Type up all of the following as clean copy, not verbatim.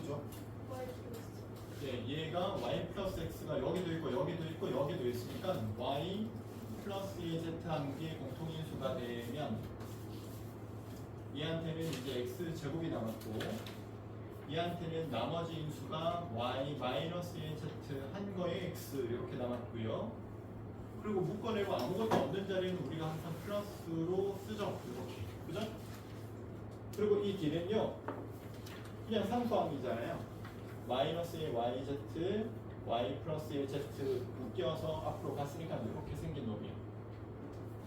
뭐죠? Y 플러스. 예, 얘가 y 플러스 x가 여기도 있고 여기도 있고 여기도 있으니까 y 플러스 z 한 개 공통인수가 되면 얘한테는 이제 x 제곱이 남았고 얘한테는 나머지 인수가 y 마이너스 z 한 거에 x 이렇게 남았고요. 그리고 묶어내고 아무것도 없는 자리는 우리가 항상 플러스로 쓰죠. 이렇게. 그죠? 그리고 이 길은요. 그냥 상수항이잖아요. 마이너스의 yz, y 플러스의 z 묶여서 앞으로 갔으니까 이렇게 생긴 놈이에요.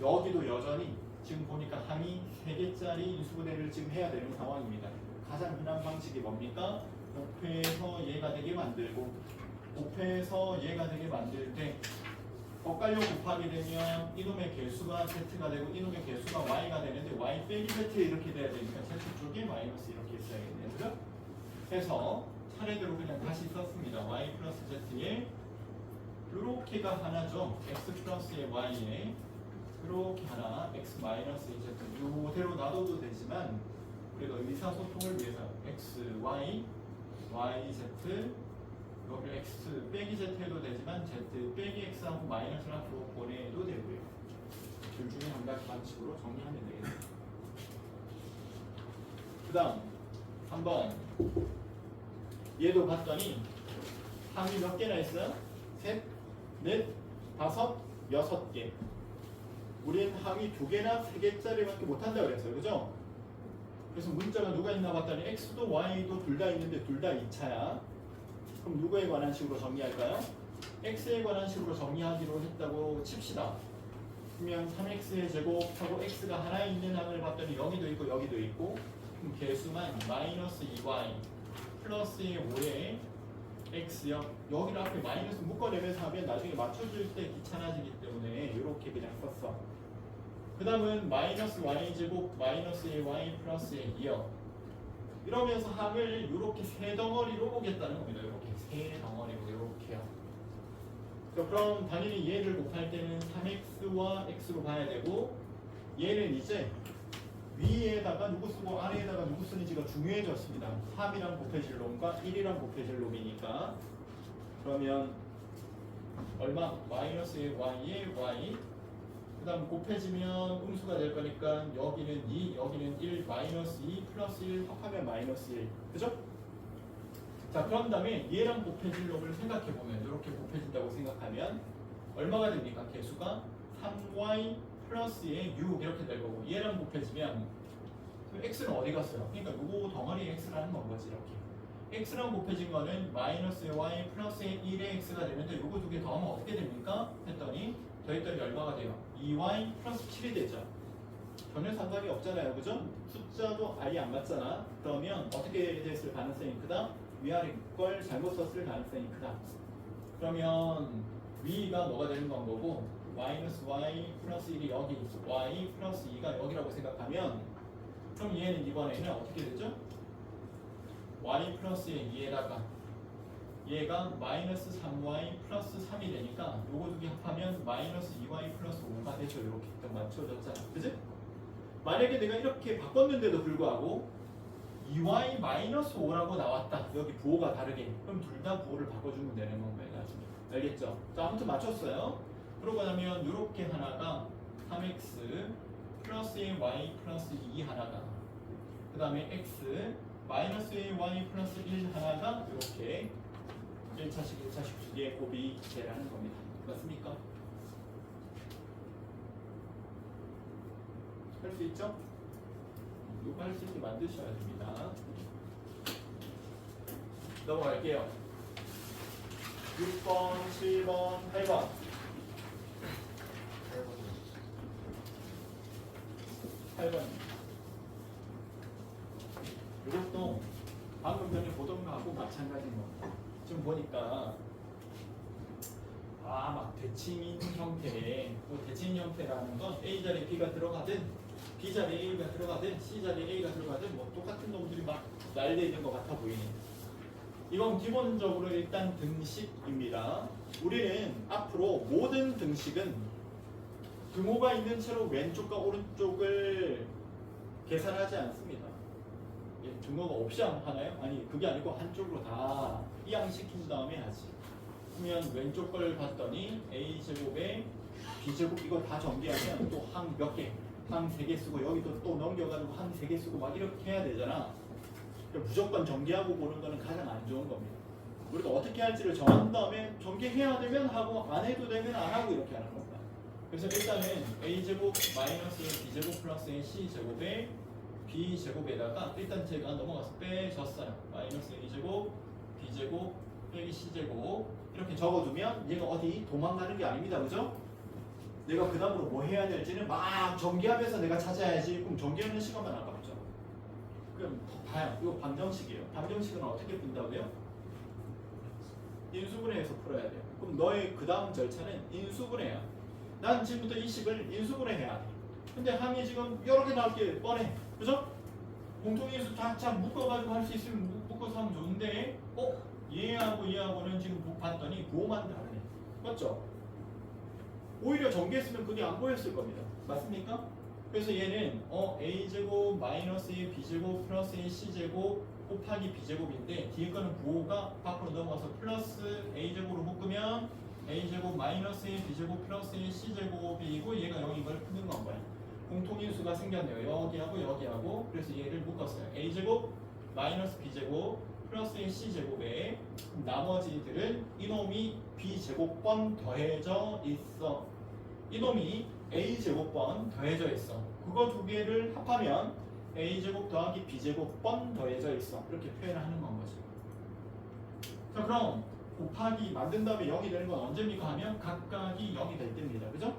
여기도 여전히 지금 보니까 항이 3개짜리 인수분해를 지금 해야 되는 상황입니다. 가장 흔한 방식이 뭡니까? 곱해서 얘가 되게 만들고 곱해서 얘가 되게 만들 때 엇갈려 곱하게 되면 이놈의 개수가 z가 되고 이놈의 개수가 y가 되는데 y 빼기 z 이렇게 돼야 되니까 z 쪽에 마이너스 이렇게 있어야겠네요. 그죠? 그래서 차례대로 그냥 다시 썼습니다. y 플러스 z에 이렇게가 하나죠. x 플러스의 y에 이렇게 하나 x 마이너스 z 이대로 놔둬도 되지만 우리가 의사소통을 위해서 x, y, y, z 여기를 x 빼기 z 해도 되지만 z 빼기 x하고 마이너스를 앞으로 보내도 되고요. 둘 중에 한 가지 방식으로 정리하면 되겠네요. 그 다음 한번 얘도 봤더니 항이 몇 개나 있어요? 셋, 넷, 다섯, 6개. 우린 항이 2개나 3개짜리밖에 못한다 그랬어요. 그죠? 그래서 문자가 누가 있나 봤더니 x도 y도 둘 다 있는데 둘 다 2차야. 그럼 누구에 관한 식으로 정리할까요? x에 관한 식으로 정리하기로 했다고 칩시다. 그러면 3x의 제곱하고 x가 하나 있는 항을 봤더니 여기도 있고 여기도 있고 그럼 개수만 마이너스 2y 플러스의 5에 x요. 여기를 앞에 마이너스 묶어내면서 하면 나중에 맞춰줄 때 귀찮아지기 때문에 이렇게 그냥 썼어. 그 다음은 마이너스 y제곱 마이너스 y 플러스의 2요. 이러면서 항을 이렇게 세 덩어리로 보겠다는 겁니다. 이렇게 세 덩어리로 이렇게요. 그럼 당연히 얘를 곱할 때는 3x와 x로 봐야 되고 얘는 이제 위에다가 누구 쓰고 아래에다가 누구 쓰는지가 중요해졌습니다. 3이랑 곱해질 놈과 1이랑 곱해질 놈이니까 그러면 얼마? 마이너스의 y에 y 그 다음 곱해지면 음수가 될 거니까 여기는 2, 여기는 1, 마이너스 2, 플러스 1 합하면 마이너스 1 그죠? 자 그런 다음에 얘랑 곱해질 놈을 생각해보면 이렇게 곱해진다고 생각하면 얼마가 됩니까? 개수가 3y 플러스의 6 이렇게 될 거고 얘랑 곱해지면 x는 어디 갔어요? 그러니까 요거 덩어리 x라는 건 거지 이렇게 x랑 곱해진 거는 마이너스 y 플러스의 1의 x가 되는데 요거 두 개 더하면 어떻게 됩니까? 했더니 더했더니 얼마가 돼요? 2y 플러스 7이 되죠. 전혀 상관이 없잖아요. 그죠? 숫자도 아예 안 맞잖아. 그러면 어떻게 됐을 가능성이 크다? 위아래 걸 잘못 썼을 가능성이 크다. 그러면 위가 뭐가 되는 건 거고 마이너스 y 플러스 1이 여기 y 플러스 2가 여기라고 생각하면 그럼 얘는 이번에는 어떻게 되죠? y 플러스의 2에다가 얘가 마이너스 3y 플러스 3이 되니까 요거 두 개 합하면 마이너스 2y 플러스 5가 되죠. 이렇게 딱 맞춰졌잖아. 그지? 만약에 내가 이렇게 바꿨는데도 불구하고 2y 마이너스 5라고 나왔다. 여기 부호가 다르게. 그럼 둘 다 부호를 바꿔주면 되는 건가요? 나중에. 알겠죠? 자, 아무튼 맞췄어요. 그러고 나면 이렇게 하나가 3x 플러스의 y 플러스 2 하나가 그 다음에 x 마이너스의 y 플러스 1 하나가 이렇게 1차식, 1차식 두 개의 곱이 되라는 겁니다. 맞습니까? 할 수 있죠? 이거 할 수 있게 만드셔야 됩니다. 넘어갈게요. 6번, 7번, 8번. 8번. 이것도 방금 전에 보던 거하고 마찬가지인 겁니다. 지금 보니까 막 대칭인 형태의 대칭 형태라는 건 A 자리에 B가 들어가든 B 자리에 A가 들어가든 C 자리에 A가 들어가든 뭐 똑같은 놈들이 막 날려 있는 것 같아 보이네. 이건 기본적으로 일단 등식입니다. 우리는 앞으로 모든 등식은 등호가 있는 채로 왼쪽과 오른쪽을 계산하지 않습니다. 증거가 없이 하나요? 아니 그게 아니고 한쪽으로 다 이양시킨 다음에 하지. 그러면 왼쪽 걸 봤더니 a제곱에 b제곱 이거 다 정리하면 또 항 몇 개? 항 3개 쓰고 여기도 또 넘겨가지고 항 3개 쓰고 막 이렇게 해야 되잖아. 그러니까 무조건 정리하고 보는 거는 가장 안 좋은 겁니다. 우리가 어떻게 할지를 정한 다음에 전개해야 되면 하고 안 해도 되면 안 하고 이렇게 하는 겁니다. 그래서 일단은 a제곱 마이너스 b제곱 플러스 c제곱에 b제곱에다가 일단 제가 넘어가서 빼줬어요. 마이너스 a제곱 b제곱 빼기 c제곱 이렇게 적어두면 얘가 어디 도망가는 게 아닙니다. 그죠? 내가 그 다음으로 뭐 해야 될지는 막 전개하면서 내가 찾아야지. 그럼 전개하는 시간만 아깝죠. 그럼 봐요. 이거 방정식이에요. 방정식은 어떻게 푼다고요? 인수분해해서 풀어야 돼요. 그럼 너의 그 다음 절차는 인수분해야. 난 지금부터 이 식을 인수분해해야 돼. 근데 항이 지금 여러 개 나올 게 뻔해. 그죠? 공통인수 다 묶어가지고 할 수 있으면 묶어서 하면 좋은데 얘하고 얘하고는 지금 봤더니 부호만 다르네. 맞죠? 오히려 전개했으면 그게 안 보였을 겁니다. 맞습니까? 그래서 얘는 a제곱 마이너스 a b제곱 플러스 a c제곱 곱하기 b제곱인데 뒤에 거는 부호가 밖으로 넘어가서 플러스 a제곱으로 묶으면 a제곱 마이너스 a b제곱 플러스 a c제곱이고 얘가 여기 이걸 푸는 건 거야. 공통인수가 생겼네요. 여기하고 여기하고. 그래서 얘를 묶었어요. a제곱 마이너스 b제곱 플러스 a c제곱에 나머지들은 이놈이 b제곱번 더해져 있어. 이놈이 a제곱번 더해져 있어. 그거 두 개를 합하면 a제곱 더하기 b제곱번 더해져 있어. 이렇게 표현하는 건 거죠. 자, 그럼 곱하기 만든 다음에 0이 되는 건 언제입니까 하면 각각이 0이 될 때입니다. 그죠?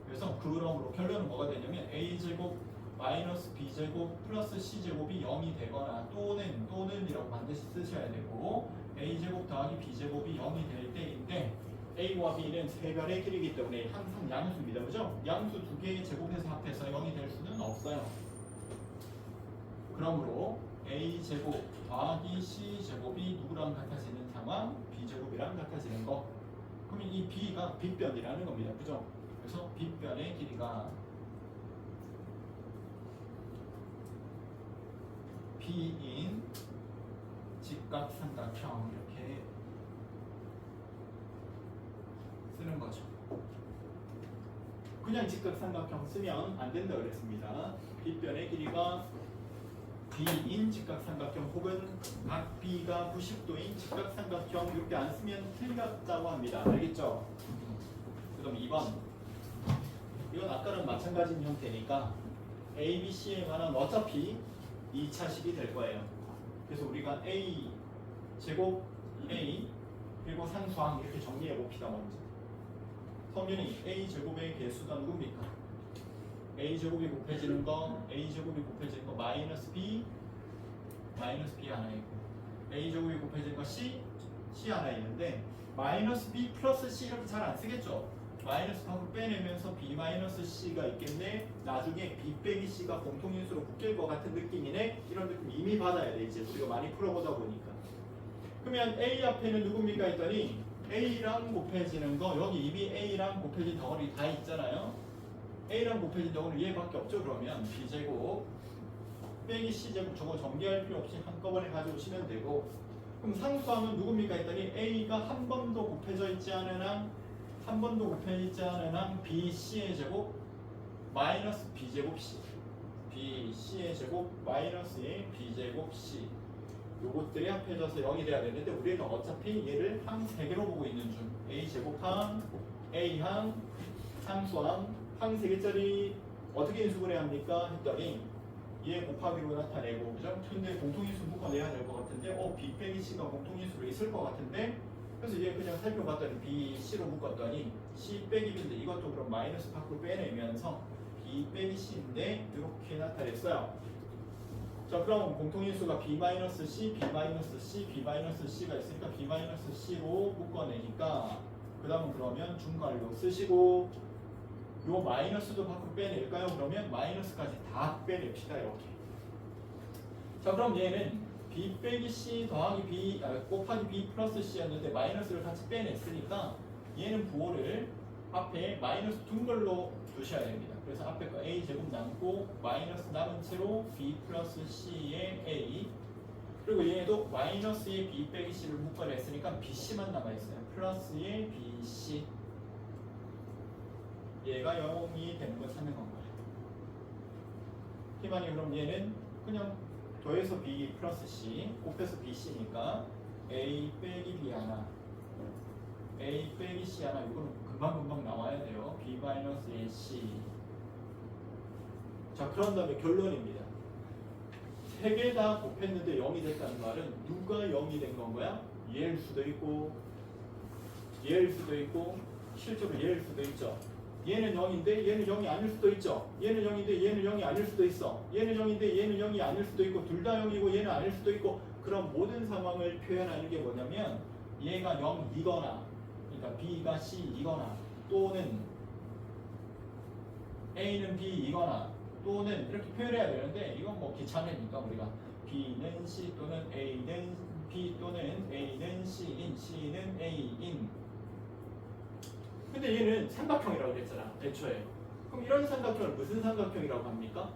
그래서 그러므로 결론은 뭐가 되냐면 a제곱 마이너스 b제곱 플러스 c제곱이 0이 되거나 또는 이라고 반드시 쓰셔야 되고 a제곱 더하기 b제곱이 0이 될 때인데 a와 b는 세 별의 길이기 때문에 항상 양수입니다. 그죠? 양수 두 개의 제곱해서 합해서 0이 될 수는 없어요. 그러므로 a제곱 더하기 c제곱이 누구랑 같아지는 상황? b제곱이랑 같아지는 거. 그러면 이 b가 빗변이라는 겁니다. 그죠? 그래서 빗변의 길이가 b인 직각삼각형 이렇게 쓰는 거죠. 그냥 직각삼각형 쓰면 안 된다 그랬습니다. 빗변의 길이가 b인 직각삼각형 혹은 각 b가 90도인 직각삼각형 이렇게 안 쓰면 틀렸다고 합니다. 알겠죠? 그다음 2번. 이건 아까랑 마찬가지인 형태니까 A, B, C에 관한 어차피 2차식이 될 거예요. 그래서 우리가 A 제곱 A 그리고 상수항 이렇게 정리해 봅시다. 먼저 성균이 A 제곱의 개수가 누굽니까? A 제곱이 곱해지는 거 A 제곱이 곱해지는 거 마이너스 B 하나 있고 A 제곱이 곱해지는 거 C 하나 있는데 마이너스 B 플러스 C 이렇게 잘 안 쓰겠죠? 마이너스 밖으로 빼내면서 B 마이너스 C가 있겠네. 나중에 B 빼기 C가 공통인수로 묶일 것 같은 느낌이네. 이런 느낌 이미 받아야 돼. 이제 우리가 많이 풀어보다 보니까. 그러면 A 앞에는 누굽니까 했더니 A랑 곱해지는 거 여기 이미 A랑 곱해진 덩어리 다 있잖아요. A랑 곱해진 덩어리 얘밖에 없죠. 그러면 B제곱 빼기 C제곱 저거 정리할 필요 없이 한꺼번에 가져오시면 되고 그럼 상수항은 누굽니까 했더니 A가 한 번도 곱해져 있지 않은 한 번도 곱해있지 않은 한 BC의 제곱 마이너스 B제곱 C BC의 제곱 마이너스의 B제곱 C 요것들이 합해져서 0이 돼야 되는데 우리는 어차피 얘를 항 3개로 보고 있는 중 A제곱항, A항, 상수항 항 3개짜리 어떻게 인수분해 합니까? 했더니 얘 곱하기로 나타내고 그죠? 근데 공통인수 묶어내야 될 것 같은데 B 빼기 C가 공통인수로 있을 것 같은데 그래서 얘 그냥 살펴봤더니 B, C로 묶었더니 C 빼기 B인데 이것도 그럼 마이너스 밖으로 빼내면서 B 빼기 C인데 이렇게 나타냈어요. 자 그럼 공통인수가 B-C, B-C, B-C가 있으니까 B-C로 묶어내니까 그 다음은 그러면 중괄호 쓰시고 요 마이너스도 밖으로 빼낼까요? 그러면 마이너스까지 다 빼냅시다. 이렇게. 자 그럼 얘는 B 빼기 C 더하기 B 곱하기 B 플러스 C였는데 마이너스를 같이 빼냈으니까 얘는 부호를 앞에 마이너스 둔 걸로 두셔야 됩니다. 그래서 앞에 거 a 제곱 남고 마이너스 남은 채로 b 플러스 c의 a 그리고 얘도 마이너스의 b 빼기 c를 묶어냈으니까 bc만 남아있어요. 플러스의 bc 얘가 0이 되는 거 찾는 건가요? 희망이 그럼 얘는 그냥 더해서 b 플러스 c 곱해서 bc니까 a 빼기 b 하나 a 빼기 c 하나 이거는 금방금방 나와야 돼요. b 마이너스 ac 자 그런 다음에 결론입니다. 세 개 다 곱했는데 0이 됐다는 말은 누가 0이 된 건가요? 얘일 수도 있고 얘일 수도 있고 실제로 얘일 수도 있죠. 얘는 0인데 얘는 0이 아닐 수도 있죠. 얘는 0인데 얘는 0이 아닐 수도 있어. 얘는 0인데 얘는 0이 아닐 수도 있고 둘 다 0이고 얘는 아닐 수도 있고 그런 모든 상황을 표현하는 게 뭐냐면 얘가 0이거나 그러니까 B가 C이거나 또는 A는 B이거나 또는 이렇게 표현해야 되는데 이건 뭐 귀찮으니까 우리가 B는 C 또는 A는 B 또는 A는 C인 C는 A인 근데 얘는 삼각형이라고 그랬잖아 애초에. 그럼 이런 삼각형을 무슨 삼각형이라고 합니까?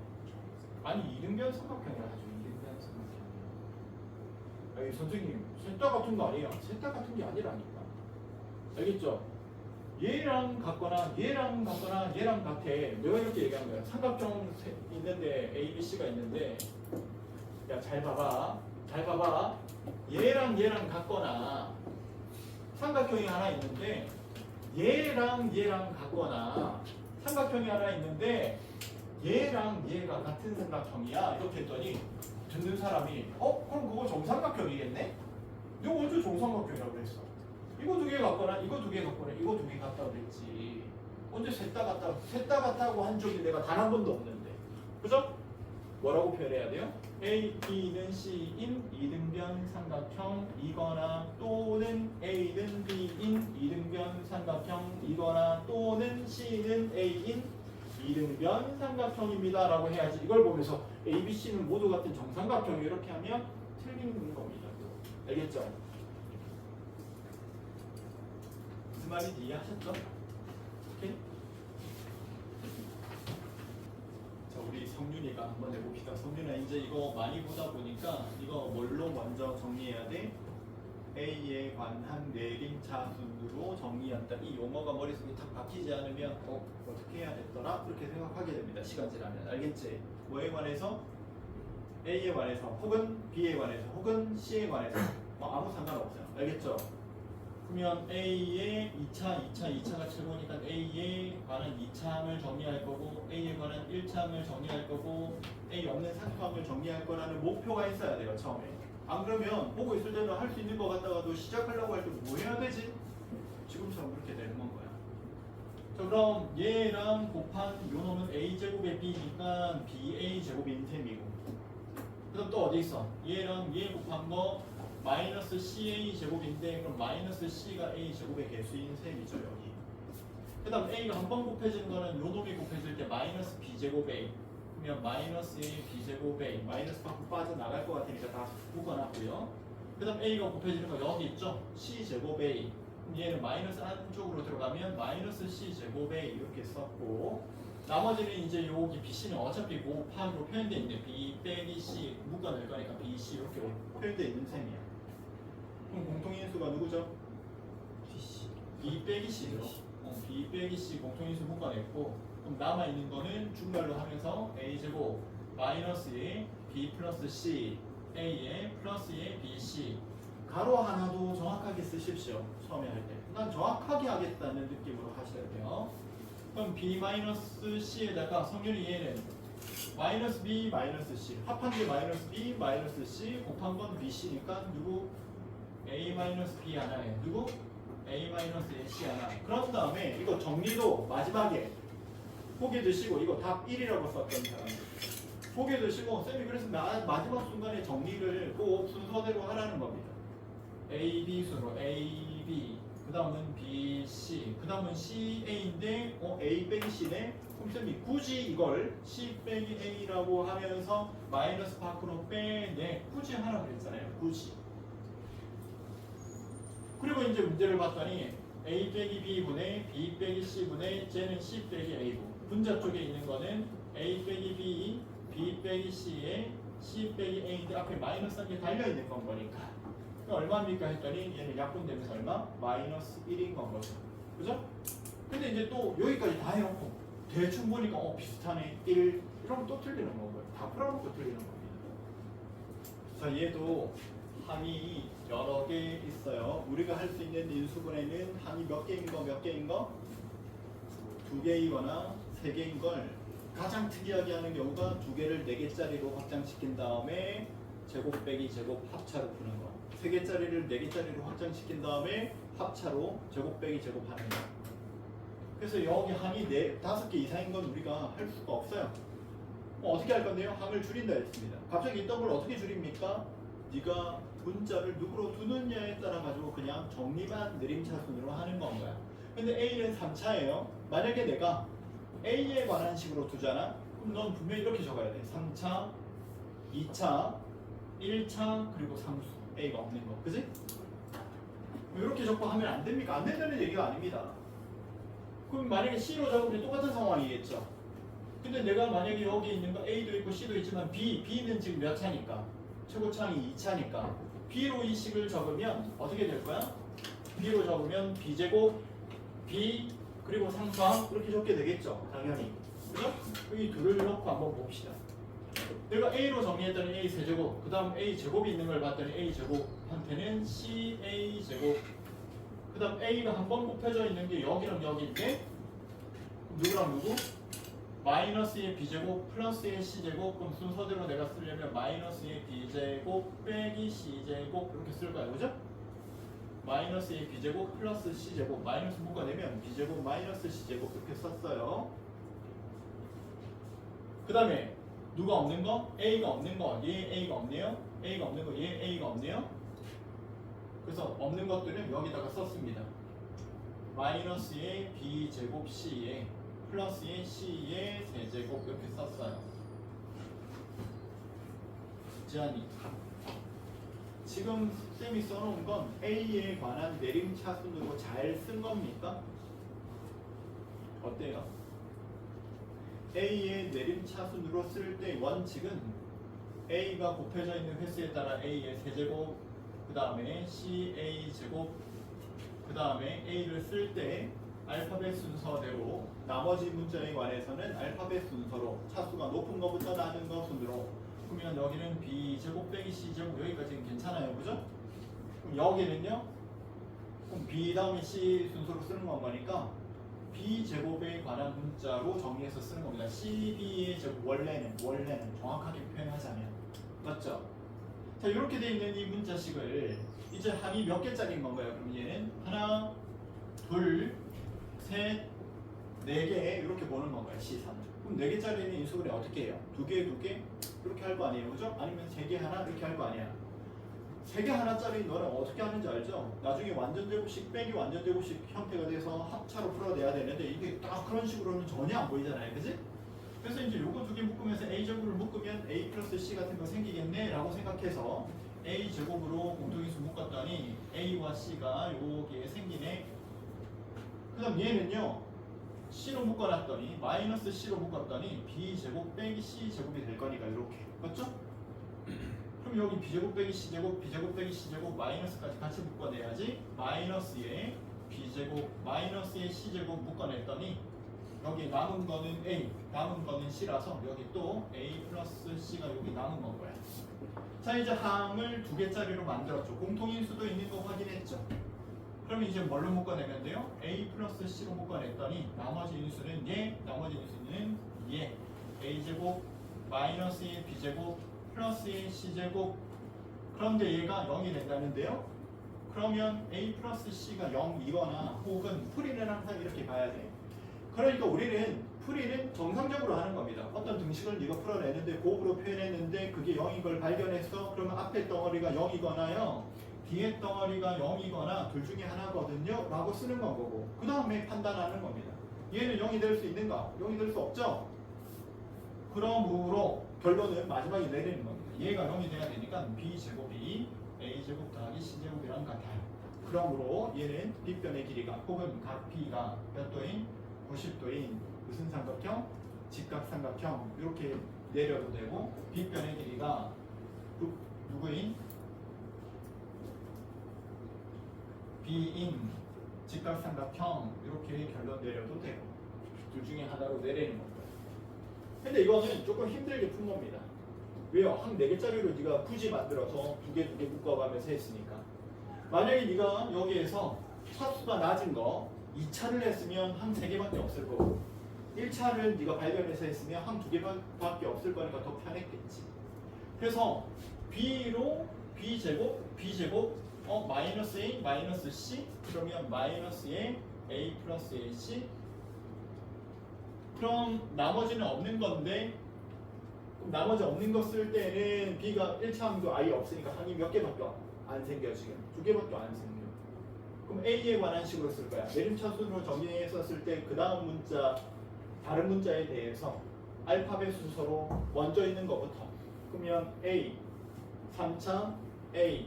아니 이등변 삼각형이라 하죠. 이등변 삼각형. 아니 선생님 셋다 같은 거 아니에요? 셋다 같은 게 아니라니까. 알겠죠? 얘랑 같거나 얘랑 같거나 얘랑 같아. 내가 이렇게 얘기한 거야. 삼각형 있는데 A, B, C가 있는데 야 잘 봐봐. 잘 봐봐. 얘랑 얘랑 같거나 삼각형이 하나 있는데 얘랑 얘랑 같거나 삼각형이 하나 있는데 얘랑 얘가 같은 삼각형이야 이렇게 했더니 듣는 사람이 그럼 그거 정삼각형이겠네? 내가 언제 정삼각형이라고 했어? 이거 두 개 같거나 이거 두 개 같거나 이거 두 개 같다고 그랬지. 언제 셋 다 같다고 한 적이 내가 단 한 번도 없는데 그죠? 뭐라고 표현해야 돼요? A, B는 C인 이등변 삼각형이거나 또는 A는 B인 이등변 삼각형이거나 또는 C는 A인 이등변 삼각형입니다 라고 해야지. 이걸 보면서 A, B, C는 모두 같은 정삼각형 이렇게 하면 틀리는 겁니다. 알겠죠? 무슨 말인지 이해하셨죠? 오케이? 자, 우리 성윤이가 한번 해봅시다. 성윤아 이제 이거 많이 보다 보니까 이거 뭘로 먼저 정리해야 돼? A에 관한 내림차 순으로 정리한다. 이 용어가 머릿속에 탁 박히지 않으면 어떻게 해야 됐더라? 그렇게 생각하게 됩니다. 시간 지나면. 알겠지? 뭐에 관해서? A에 관해서 혹은 B에 관해서 혹은 C에 관해서 아무 상관없어요. 알겠죠? 그러면 A의 2차가 7호니까 A에 관한 2차항을 정리할 거고 A에 관한 1차항을 정리할 거고 A 없는 삼각형을 정리할 거라는 목표가 있어야 돼요. 처음에. 안 그러면 보고 있을 때는 할 수 있는 거 같다가도 시작하려고 할 때 뭐 해야 되지? 지금처럼 그렇게 되는 건 거야. 자, 그럼 얘랑 곱한 요 놈은 A제곱의 B니까 BA제곱인 셈이고 그럼 또 어디 있어? 얘랑 얘 곱한 거 마이너스 CA 제곱인데 그럼 마이너스 C가 A 제곱의 개수인 셈이죠 여기. 그 다음 A가 한 번 곱해지는 거는 요 놈이 곱해질 때 마이너스 B 제곱 A 그러면 마이너스 A B 제곱 A 마이너스 밖으로 빠져나갈 것 같으니까 다 묶어놨고요. 그 다음 A가 곱해지는 거 여기 있죠? C 제곱 A 그럼 얘는 마이너스 안쪽으로 들어가면 마이너스 C 제곱 A 이렇게 썼고 나머지는 이제 여기 BC는 어차피 곱하기로 표현되어 있는데 B 빼기 C 묶어낼 거니까 BC 이렇게 표현되어 있는 셈이야. 그럼 공통인수가 누구죠? B 빼기 C죠. B 빼기 C 공통인수 묶어냈고 그럼 남아있는 거는 중괄로 하면서 A제곱 마이너스에 B 플러스 C A에 플러스에 BC 가로 하나도 정확하게 쓰십시오. 처음에 할 때. 난 정확하게 하겠다는 느낌으로 하셔야 돼요. 그럼 B 마이너스 C에다가 성률이 얘는 마이너스 B 마이너스 C 합한 게 마이너스 B 마이너스 C 곱한 건 BC니까 누구? A 마이너스 B 하나에 누구? A 마이너스 C 하나. 그런 다음에 이거 정리도 마지막에 포기 드시고 이거 답 1이라고 썼던 사람 포기 드시고 쌤이 그래서 마지막 순간에 정리를 꼭 순서대로 하라는 겁니다. A, B 순으로 A, B 그 다음은 B, C 그 다음은 C, A인데 A 빼기 C네. 그럼 쌤이 굳이 이걸 C 빼기 A라고 하면서 마이너스 밖으로 빼내 굳이 하라고 그랬잖아요. 굳이. 그리고 이제 문제를 봤더니 A 빼기 B분의 B 빼기 C분의 쟤는 C 빼기 A고 분자 쪽에 있는 거는 A 빼기 B, B 빼기 C에 C 빼기 A인데 앞에 마이너스 한 개 달려있는 건 거니까 얼마입니까 했더니 얘는 약분되면서 얼마? 마이너스 1인 건 거죠. 그죠? 근데 이제 또 여기까지 다 해놓고 대충 보니까 비슷하네 1 이러면 또 틀리는 거고요. 다 풀어놓고 틀리는 겁니다. 자, 얘도 항이 여러 개 있어요. 우리가 할 수 있는 인수분해는 항이 몇 개인 거 몇 개인 거? 2개이거나 3개인 걸 가장 특이하게 하는 경우가 2개를 4개짜리로 확장시킨 다음에 제곱 빼기 제곱 합차로 푸는 거. 3개짜리를 4개짜리로 확장시킨 다음에 합차로 제곱 빼기 제곱 하는 거. 그래서 여기 항이 5개 이상인 건 우리가 할 수가 없어요. 어떻게 할 건데요? 항을 줄인다 했습니다. 갑자기 있던 걸 어떻게 줄입니까? 네가 분자를 누구로 두느냐에 따라 가지고 그냥 정리만 내림차순으로 하는 건가요. 근데 A는 3차예요. 만약에 내가 A에 관한 식으로 두잖아? 그럼 넌 분명히 이렇게 적어야 돼. 3차, 2차, 1차, 그리고 상수. A가 없는 거. 그지? 이렇게 적고 하면 안 됩니까? 안 된다는 얘기가 아닙니다. 그럼 만약에 C로 적으면 똑같은 상황이겠죠. 근데 내가 만약에 여기 있는 거 A도 있고 C도 있지만 B는 지금 몇 차니까? 최고차항이 2차니까 B로 이 식을 적으면 어떻게 될 거야? B로 적으면 B제곱, B, 그리고 상수항 이렇게 적게 되겠죠. 당연히. 그죠? 이 둘을 넣고 한번 봅시다. 내가 A로 정리했더니 A 세제곱, 그 다음 A 제곱이 있는 걸 봤더니 A 제곱한테는 CA 제곱, 그 다음 A가 한 번 곱해져 있는 게 여기랑 여기인데 누구랑 누구? 마이너스의 B제곱 플러스의 C제곱. 그럼 순서대로 내가 쓰려면 마이너스의 B제곱 빼기 C제곱 이렇게 쓸 거야. 그죠? 마이너스의 B제곱 플러스 C제곱, 마이너스 묶어내면 B제곱 마이너스 C제곱 이렇게 썼어요. 그 다음에 누가 없는 거? A가 없는 거. 얘 A가 없네요. A가 없는 거. 얘 A가 없네요. 그래서 없는 것들은 여기다가 썼습니다. 마이너스의 B제곱 C에 플러스의 C의 세제곱 이렇게 썼어요. 지안이 지금 쌤이 써놓은 건 A에 관한 내림차순으로 잘 쓴 겁니까? 어때요? A의 내림차순으로 쓸 때 원칙은 A가 곱해져 있는 횟수에 따라 A의 세제곱, 그 다음에 CA 제곱, 그 다음에 A를 쓸 때 알파벳 순서대로 나머지 문자에 관해서는 알파벳 순서로 차수가 높은 것부터 낮은 것 순으로. 그러면 여기는 B제곱 빼기 C제곱 여기까지는 괜찮아요. 그죠? 그럼 여기는요? 그럼 B 다음에 C 순서로 쓰는 건 거니까 B제곱에 관한 문자로 정리해서 쓰는 겁니다. CB의 제곱 원래는 정확하게 표현하자면 맞죠? 자, 이렇게 돼 있는 이 문자식을 이제 합이 몇 개짜리인 건가요? 그럼 얘는 하나, 둘, 셋, 네 개 이렇게 보는 건가요? C3. 그럼 4개짜리는 인수분해 어떻게 해요? 2개, 2개? 이렇게 할 거 아니에요? 그죠? 아니면 3개 하나? 이렇게 할 거 아니야? 3개 하나짜리 너는 어떻게 하는지 알죠? 나중에 완전제곱식 빼기 완전제곱식 형태가 돼서 합차로 풀어내야 되는데 이게 딱 그런 식으로는 전혀 안 보이잖아요. 그지? 그래서 이제 요거 2개 묶으면서 A제곱을 묶으면 A 플러스 C 같은 거 생기겠네 라고 생각해서 A제곱으로 공통인수 묶었더니 A와 C가 여기에 생기네. 그 다음 얘는요 C로 묶어놨더니 마이너스 C로 묶었더니 B제곱 빼기 C제곱이 될 거니까 이렇게 맞죠? 그럼 여기 B제곱 빼기 C제곱, B제곱 빼기 C제곱 마이너스까지 같이 묶어내야지. 마이너스에 B제곱 마이너스에 C제곱 묶어냈더니 여기 남은 거는 A, 남은 거는 C라서 여기 또 A 플러스 C가 여기 남은 건 거야. 자, 이제 항을 2개짜리로 만들었죠. 공통인수도 있는 거 확인했죠. 그러면 이제 뭘로 묶어내면 돼요? A 플러스 C로 묶어냈더니 나머지 인수는 얘, 나머지 인수는 얘. A제곱 마이너스의 B제곱 플러스의 C제곱. 그런데 얘가 0이 된다는데요? 그러면 A 플러스 C가 0이거나 혹은 풀이는 항상 이렇게 봐야 돼. 그러니까 우리는 풀이는 정상적으로 하는 겁니다. 어떤 등식을 네가 풀어내는데 곱으로 표현했는데 그게 0인 걸 발견했어? 그러면 앞에 덩어리가 0이거나요 뒤에 덩어리가 0이거나 둘 중에 하나거든요 라고 쓰는 건 거고 그 다음에 판단하는 겁니다. 얘는 0이 될 수 있는가? 0이 될 수 없죠? 그러므로 결론은 마지막에 내리는 겁니다. 얘가 0이 돼야 되니까 B제곱이 A제곱 더하기 C제곱이랑 같아요. 그러므로 얘는 빗변의 길이가 혹은 각 B가 몇 도인? 90도인 무슨 삼각형? 직각삼각형. 이렇게 내려도 되고 빗변의 길이가 누구인? B인 직각삼각형. 이렇게 결론 내려도 되고 둘 중에 하나로 내리는 거예요. 근데 이거는 조금 힘들게 푼 겁니다. 왜요? 한 4개짜리로 네가 굳이 만들어서 두 개 묶어가면서 했으니까. 만약에 네가 여기에서 차수가 낮은 거 2차를 했으면 한 3개밖에 없을 거고 1차를 네가 발견해서 했으면 한 2개밖에 없을 거니까 더 편했겠지. 그래서 B로 B제곱 마이너스 A 마이너스 C 그러면 마이너스 A 플러스 AC 그럼 나머지는 없는 건데 나머지 없는 거 쓸 때는 B가 1차 항도 아예 없으니까 항이 몇 개밖에 안 생겨 지금 2개밖에 안 생겨. 그럼 A에 관한 식으로 쓸 거야. 내림차순으로 정의해서 쓸 때 그 다음 문자 다른 문자에 대해서 알파벳 순서로 먼저 있는 것부터 그러면 A 3차 A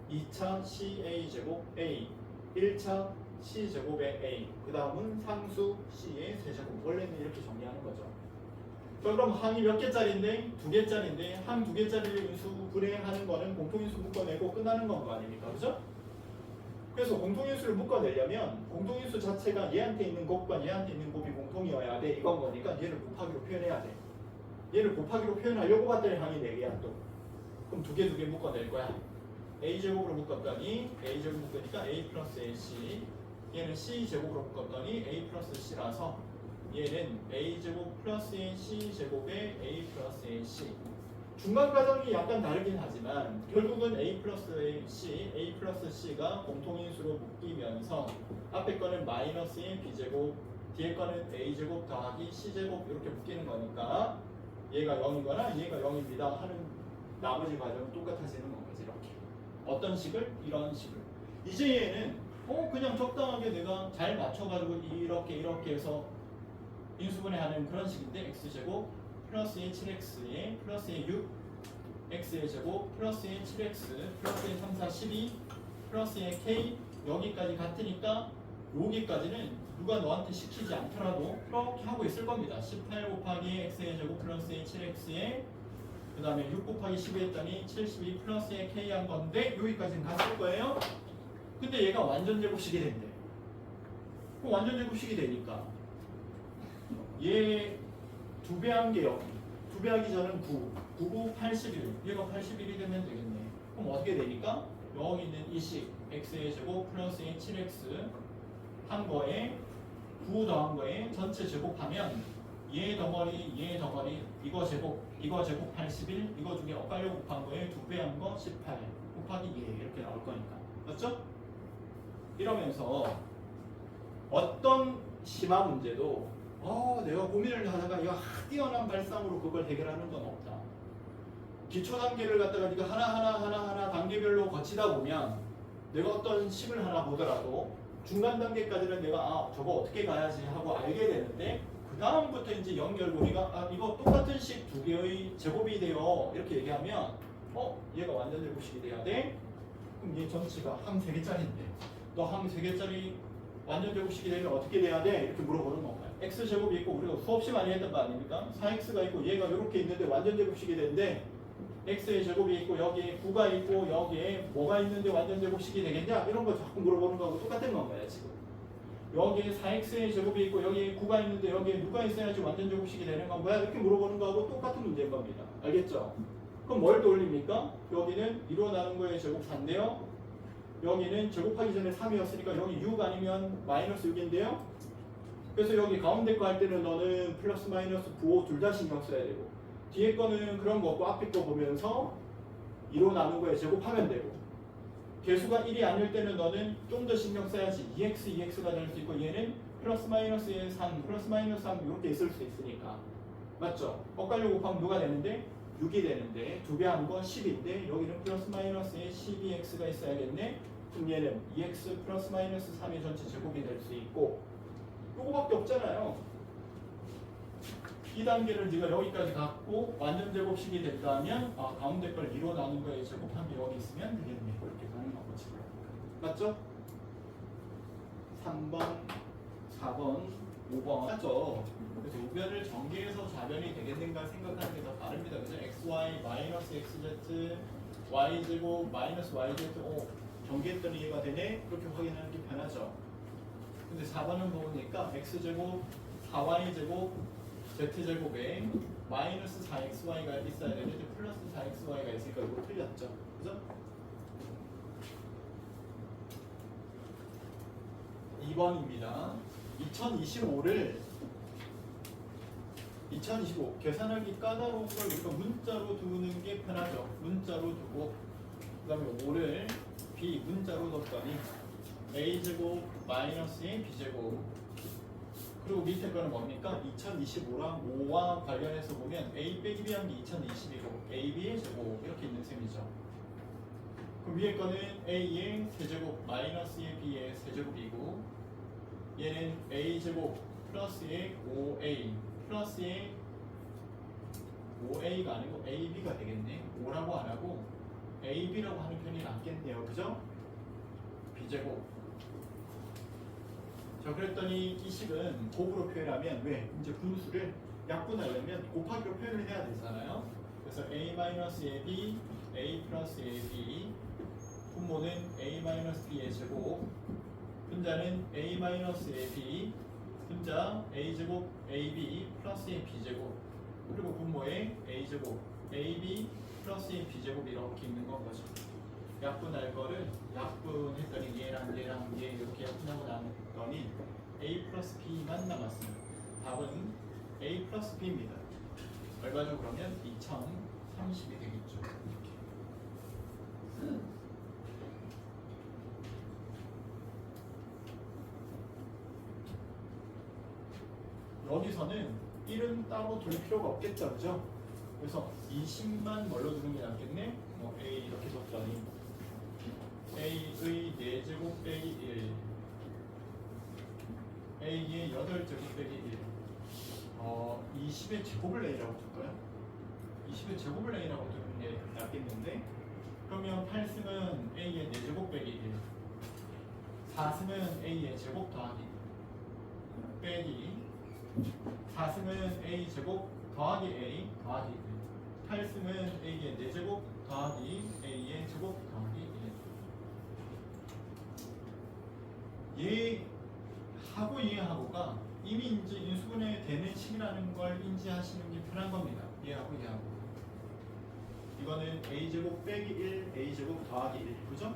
2차 CA 제곱 A 1차 C제곱의 A 그 다음은 상수 C의 세제곱 원래는 이렇게 정리하는 거죠. 자, 그럼 항이 몇 개짜리인데? 2개짜리인데 항 2개짜리를 인수 분해하는 거는 공통인수 묶어내고 끝나는 건 거 아닙니까? 그죠? 그래서 공통인수를 묶어내려면 공통인수 자체가 얘한테 있는 곱과 얘한테 있는 곱이 공통이어야 돼 이건 거니까 얘를 곱하기로 표현해야 돼. 얘를 곱하기로 표현하려고 봤더니 항이 4개야 또. 그럼 2개 묶어낼 거야. A제곱으로 묶었더니 A제곱 묶으니까 A 플러스 AC 얘는 C제곱으로 묶었더니 A 플러스 C라서 얘는 A제곱 플러스 C제곱의 A 플러스 AC 중간 과정이 약간 다르긴 하지만 결국은 A 플러스 C, A 플러스 C가 공통인수로 묶이면서 앞에 거는 마이너스 B제곱 뒤에 거는 A제곱 더하기 C제곱 이렇게 묶이는 거니까 얘가 0이거나 얘가 0입니다 하는 나머지 과정은 똑같아지는 거지 이렇게. 어떤 식을? 이런 식을. 이제 얘는 그냥 적당하게 내가 잘 맞춰가지고 이렇게 해서 인수분해하는 그런 식인데 x제곱 플러스의 7x에 플러스의 6 x의 제곱 플러스의 7x 플러스의 3, 4, 12 플러스의 k 여기까지 같으니까 여기까지는 누가 너한테 시키지 않더라도 이렇게 하고 있을 겁니다. 18 곱하기 x의 제곱 플러스의 7x에 그 다음에 6 곱하기 12 했더니 72 플러스의 k 한 건데 여기까지는 갔을 거예요. 근데 얘가 완전 제곱식이 된대. 그럼 완전 제곱식이 되니까 얘 2배 한 게요. 2배 하기 전은 9, 9, 81. 얘가 81이 되면 되겠네. 그럼 어떻게 되니까? 여기 있는 이 식 x의 제곱 플러스의 7x 한 거에 9 더한 거에 전체 제곱하면 얘 덩어리 이거 제곱 81 이거 중에 엇갈려 곱한 거에 2배 한 거 18 곱하기 얘 이렇게 나올 거니까. 맞죠? 이러면서 어떤 심화 문제도 내가 고민을 하다가 이거 뛰어난 발상으로 그걸 해결하는 건 없다. 기초 단계를 갖다가 네가 하나 단계별로 거치다 보면 내가 어떤 식을 하나 보더라도 중간 단계까지는 내가 저거 어떻게 가야지 하고 알게 되는데 그 다음부터 이제 연결고리가 이거 똑같은 식 2개의 제곱이 돼요 이렇게 얘기하면 얘가 완전 제곱식이 돼야 돼? 그럼 얘 전체가 항 3개짜리인데 너 항 3개짜리 완전 제곱식이 되면 어떻게 돼야 돼? 이렇게 물어보는 건가요? x제곱이 있고 우리가 수없이 많이 했던 거 아닙니까? 4x가 있고 얘가 이렇게 있는데 완전 제곱식이 되는데 x의 제곱이 있고 여기에 9가 있고 여기에 뭐가 있는데 완전 제곱식이 되겠냐? 이런 거 자꾸 물어보는 거하고 똑같은 건가요 지금? 여기에 4x의 제곱이 있고 여기에 9가 있는데 여기에 누가 있어야지 완전 제곱식이 되는 건가요? 이렇게 물어보는 거하고 똑같은 문제인 겁니다. 알겠죠? 그럼 뭘 돌립니까? 여기는 1로 나눈 거의 제곱 4인데요. 여기는 제곱하기 전에 3이었으니까 여기 6 아니면 마이너스 6인데요. 그래서 여기 가운데 거 할 때는 너는 플러스 마이너스 9, 5 둘 다 신경 써야 되고 뒤에 거는 그런 거 없고 앞에 거 보면서 2로 나눈 거에 제곱하면 되고 개수가 1이 아닐 때는 너는 좀 더 신경 써야지 2x가 될 수 있고 얘는 플러스 마이너스의 3, 플러스 마이너스 3 이렇게 있을 수 있으니까 맞죠? 엇갈려 곱하면 누가 되는데? 6이 되는데 2배 한 건 10인데 여기는 플러스 마이너스에 12x가 있어야겠네. 그럼 얘는 2x 플러스 마이너스 3의 전체 제곱이 될 수 있고 요거밖에 없잖아요. 이 단계를 네가 여기까지 갖고 완전 제곱식이 됐다면 가운데 걸 2로 나눈 거에 제곱한 게 여기 있으면 되겠네. 이렇게 가는 거고 지금 맞죠? 3번, 4번 5번 맞죠? 그래서 우변을 전개해서 좌변이 되겠는가 생각하는 게 더 빠릅니다. 그죠? xy 마이너스 xz y제곱 마이너스 yz 전개했더니 이해가 되네? 그렇게 확인하는 게 편하죠. 근데 4번은 보니까 x제곱 4y제곱 z제곱에 마이너스 4xy가 있어야 되는데 플러스 4xy가 있으니까 이거 틀렸죠. 그죠? 2번입니다. 2025 계산하기 까다로운 걸 우리가 문자로 두는 게 편하죠. 문자로 두고 그 다음에 5를 b 문자로 뒀더니 a제곱 마이너스의 b제곱 그리고 밑에 거는 뭡니까? 2025랑 5와 관련해서 보면 a 빼기 b한 게 2020이고 ab의 제곱 이렇게 있는 셈이죠. 그럼 위에 거는 a의 세제곱 마이너스의 b의 세제곱이고 얘는 a제곱 플러스의 5a 플러스의 5a가 아니고 ab가 되겠네. 5라고 안 하고 ab라고 하는 편이 낫겠네요. 그죠? b제곱. 자, 그랬더니 이 식은 곱으로 표현하면 왜? 이제 분수를 약분하려면 곱하기로 표현을 해야 되잖아요. 그래서 a-ab, a 플러스 ab 분모는 a-b의 제곱 분자는 a-ab 분자 a제곱 ab 플러스의 b제곱 그리고 분모에 a제곱 ab 플러스의 b제곱 이렇게 있는 건 거죠. 약분할 거를 약분했더니 얘랑 얘 이렇게 약분하고 나눴더니 a 플러스 b만 남았어요. 답은 a 플러스 b입니다. 얼마죠? 그러면 2030이 되겠죠. 여기서는 1은 따로 둘 필요가 없겠죠, 그죠? 그래서 20만 뭘로 두는 게 낫겠네? A 이렇게 뒀더니 A의 4제곱 빼기 1 A의 8제곱 빼기 1 20의 제곱을 A라고 둘까요? 20의 제곱을 A라고 두는 게 낫겠는데 그러면 8승은 A의 4제곱 빼기 1 4승은 A의 제곱 더하기 빼기 4승은 A 제곱 더하기 A 더하기 1 8승은 A의 4제곱 더하기 A의 제곱 더하기 1 얘하고 얘하고가 이미 이제 인수분해 되는 식이라는 걸 인지하시는 게 편한 겁니다. 얘하고 얘하고 이거는 A제곱 빼기 1 A제곱 더하기 1 그죠?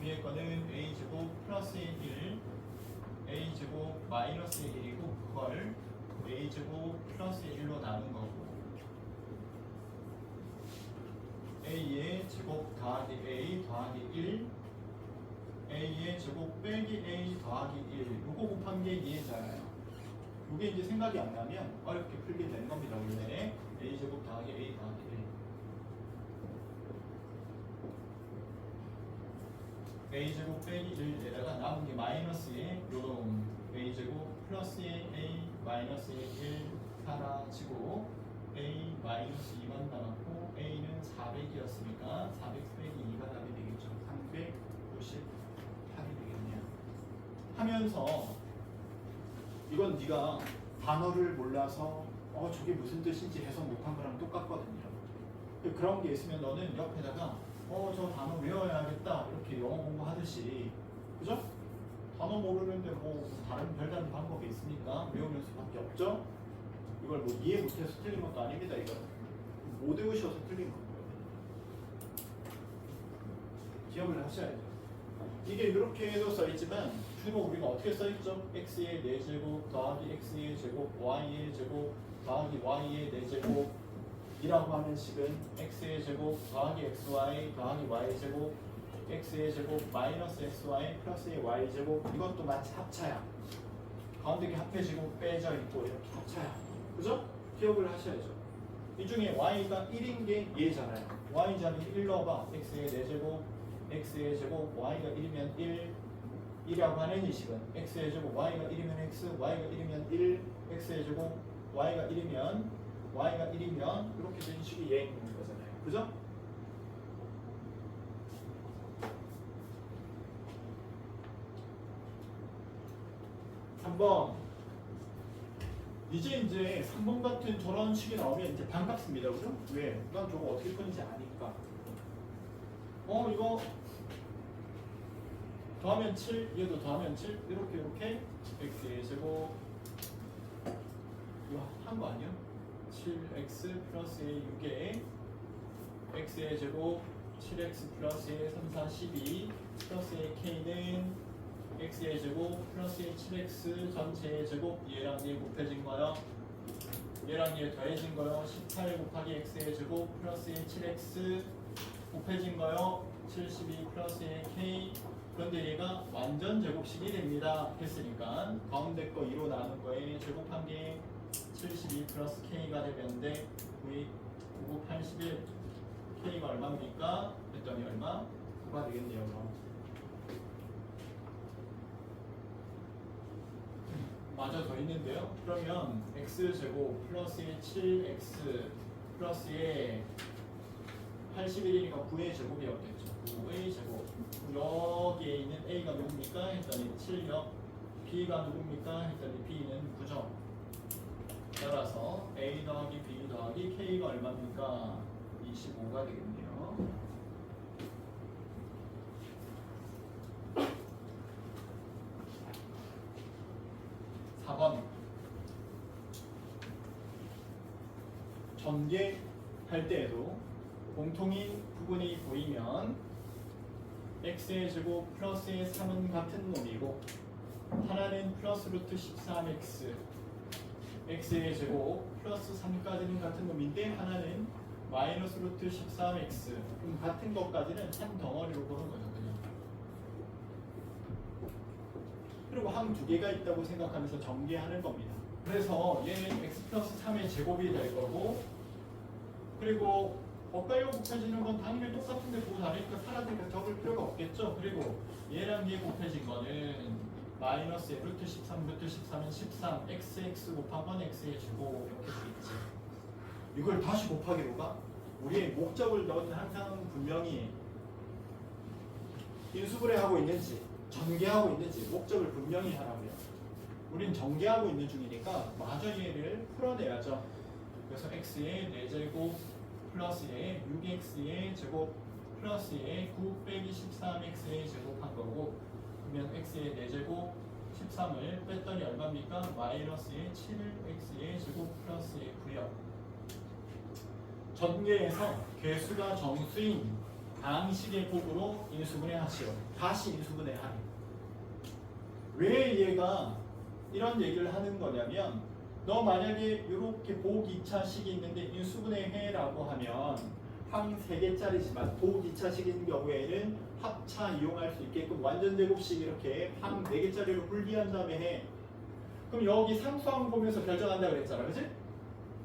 위에 거는 A제곱 플러스 1 A제곱 마이너스 1이고 그걸 A제곱 플러스 1로 나눈 거고 A의 제곱 더하기 A 더하기 1 A의 제곱 빼기 A 더하기 1 요거 곱한 게 얘잖아요. 요게 이제 생각이 안 나면 어렵게 풀게 되는 겁니다. 원래 A제곱 더하기 A 더하기 1 A제곱 빼기 1에다가 남은 게 마이너스에 요런 A제곱 플러스의 A 마이너스의 1 사라지고 A 마이너스 2만 남았고 A는 400이었으니까 400 빼기 2가 답이 되겠죠. 398이 되겠네요. 하면서 이건 네가 단어를 몰라서 저게 무슨 뜻인지 해석 못한 거랑 똑같거든요. 그런 게 있으면 너는 옆에다가 저 단어 외워야겠다 이렇게 영어 공부하듯이 그죠? 단어 모르는데 뭐 다른 별다른 방법이 있으니까 외우는 수밖에 없죠? 이걸 뭐 이해 못해서 틀린 것도 아닙니다. 이거 못 외우셔서 틀린 거예요. 기억을 하셔야죠. 이게 이렇게도 써있지만 주로 우리가 어떻게 써있죠? x의 4제곱 더하기 x의 제곱 y의 제곱 더하기 y의 4제곱 이라고 하는 식은 x의 제곱 더하기 xy 더하기 y 제곱 x의 제곱 마이너스 xy 플러스의 y 제곱 이것도 마치 합차야. 가운데 게 합해지고 빼져 있고 이렇게 합차야. 그죠? 기억을 하셔야죠. 이 중에 y가 1인 게 얘잖아요. y 자리 1 넣어봐. x의 4제곱 x의 제곱 y가 1이면 1이라고 하는 이 식은 x의 제곱 y가 1이면 x y가 1이면 1 x의 제곱 y가 1이면 이렇게 된 식이 얘 있는 거잖아요. 그죠? 한번 이제 3번 같은 저런 식이 나오면 이제 반갑습니다. 그죠? 왜? 난 저거 어떻게 푸는지 아니까. 이거 더하면 7, 얘도 더하면 7, 이렇게 x의 제곱 이거 한 거 아니야? 7x 플러스 a 6에 x의 제곱 7x 플러스 a 3, 4, 12 플러스 a k는 x의 제곱 플러스 a 7x 전체의 제곱 얘랑 얘 곱해진 거요. 얘랑 얘 더해진 거요. 18 곱하기 x의 제곱 플러스 a 7x 곱해진 거요. 72 플러스 a k. 그런데 얘가 완전 제곱식이 됩니다. 했으니까 가운데 거 2로 나눈 거에 제곱한 게 72 플러스 k가 되겠는데 99, 81 k가 얼마입니까? 했더니 얼마? 9가 되겠네요. 그럼. 마저 더 있는데요. 그러면 x제곱 플러스의 7x 플러스의 81이니까 9의 제곱이었겠죠. 9의 제곱. 여기에 있는 a가 누굽니까? 했더니 7역. b가 누굽니까? 했더니 b는 9죠. 따라서 a 더하기 b 더하기 k가 얼마입니까? 25가 되겠네요. 전개할 때에도 공통인 부분이 보이면 x의 제곱 플러스의 3은 같은 놈이고 하나는 플러스 루트 13x x의 제곱 플러스 3까지는 같은 놈인데 하나는 마이너스 루트 13x 그럼 같은 것까지는 한 덩어리로 보는 거죠. 그냥. 그리고 항 두 개가 있다고 생각하면서 전개하는 겁니다. 그래서 얘는 x 플러스 3의 제곱이 될 거고 그리고 엇갈려 곱해지는 건 당연히 똑같은데 그거 다르니까 사라지니까 적을 필요가 없겠죠. 그리고 얘랑 얘 곱해진 거는 마이너스 루트 13, 루트 13은 13 xx 곱한 건 x의 제곱 이렇게 되겠지. 이걸 다시 곱하기로 가? 우리의 목적을 넌 항상 분명히 인수분해 하고 있는지 전개하고 있는지 목적을 분명히 하라고요. 우린 전개하고 있는 중이니까 마저 얘를 풀어내야죠. 그래서 x의 4제곱 플러스의 6x의 제곱 플러스의 9 빼기 13x의 제곱한 거고 그러면 x의 4제곱 13을 뺐더니 얼마입니까? 마이너스의 7x의 제곱 플러스의 9요. 전개에서 개수가 정수인 방식의 폭으로 인수분해 하시오. 다시 인수분해 하니. 왜 얘가 이런 얘기를 하는 거냐면 너 만약에 이렇게 복 2차식이 있는데 인수분해 해라고 하면 항 3개짜리지만 복 2차식인 경우에는 합차 이용할 수 있게끔 완전 제곱식 이렇게 항 4개짜리로 분리한 다음에 해. 그럼 여기 상수항 보면서 결정한다 그랬잖아. 그치?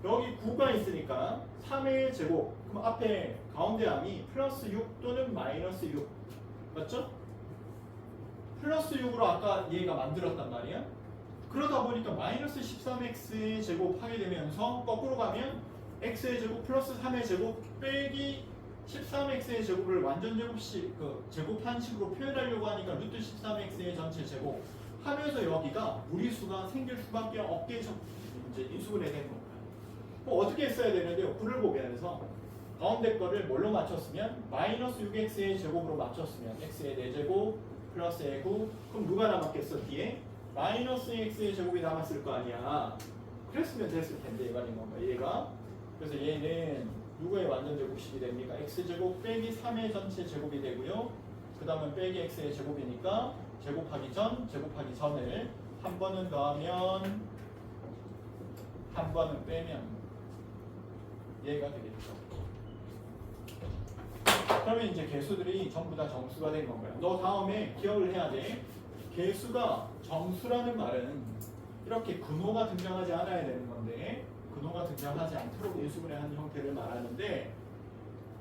여기 9가 있으니까 3의 제곱 그럼 앞에 가운데 항이 플러스 6 또는 마이너스 6 맞죠? 플러스 6으로 아까 얘가 만들었단 말이야. 그러다 보니까 마이너스 13x의 제곱 하게 되면서 거꾸로 가면 x의 제곱 플러스 3의 제곱 빼기 13x의 제곱을 완전 제곱식 제곱한 식으로 표현하려고 하니까 루트 13x의 전체 제곱 하면서 여기가 무리수가 생길 수밖에 없게 이제 인수분해 되는 겁니다. 뭐 어떻게 했어야 되는데요? 9를 보면서 가운데 거를 뭘로 맞췄으면 마이너스 6x의 제곱으로 맞췄으면 x의 4제곱 플러스의 9 그럼 누가 남았겠어? 뒤에 마이너스 x의 제곱이 남았을 거 아니야. 그랬으면 됐을 텐데 이 말인 건가 얘가. 그래서 얘는 누구의 완전 제곱식이 됩니까? x제곱 빼기 3의 전체 제곱이 되고요. 그 다음은 빼기 x의 제곱이니까 제곱하기 전을 한 번은 더하면 한 번은 빼면 얘가 되겠죠. 그러면 이제 개수들이 전부 다 정수가 된 건가요? 너 다음에 기억을 해야 돼. 개수가 정수라는 말은 이렇게 근호가 등장하지 않아야 되는 건데 근호가 등장하지 않도록 인수분해하는 형태를 말하는데